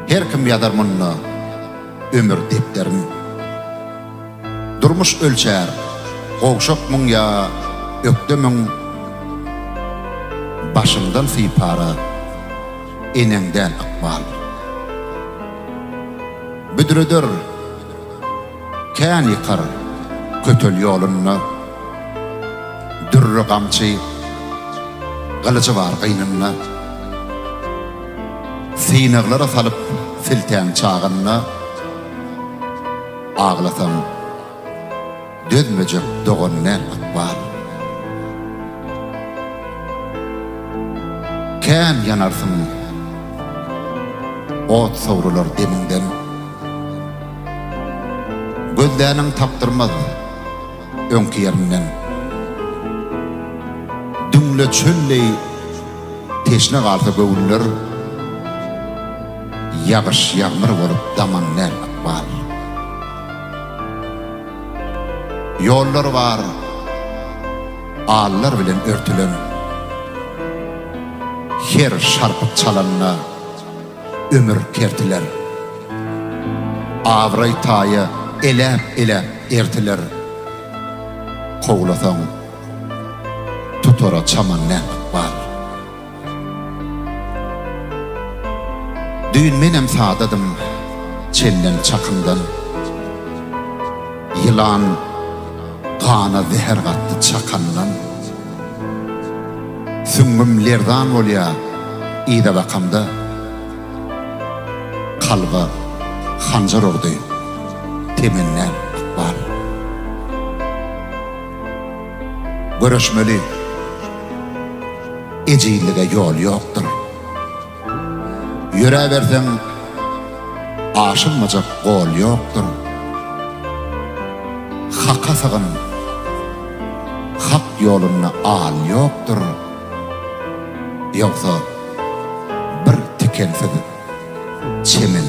Her kim ýazar munna ömür depderin. Durmuş ölçär, gowşak muň ýa ökdemiň başymdan sypara enengden akbal. Büdüreder kän ýykar kötel ýoluny, dürre gamçy galyjy bar gynynna, sinaglara salyp siltän çağynna, ağlasam dözmejek dogonner akbal. Kän ýanarsyn ot sowrular deminden, gözläniň tapdyrmaz öňki ýerinden. Dünle çölley teşne galsa göwüller, ýagyş ýagmyr bolup damanlar akbal. Ýollar bar, allar bilen örtülen, her şarpyp çalanna ömür kertiler. Awray taýy elep ertiler. Kowlasaň tutora çamanna akbal. Düýün menem sadadym çenden çakyndan, ýylan gana zeher gatdy çakandan. Süňüm lerdan bolýa ýa-da bakamda, kalba hanjar urdy temenler akbal. Görüşmeli ejillige ýol ýokdur. Ýüreberseň aşynmajak gol ýokdur. Hakka sagyn hak ýoluny al ýokdur. Ýoksa bir tikensiz çemen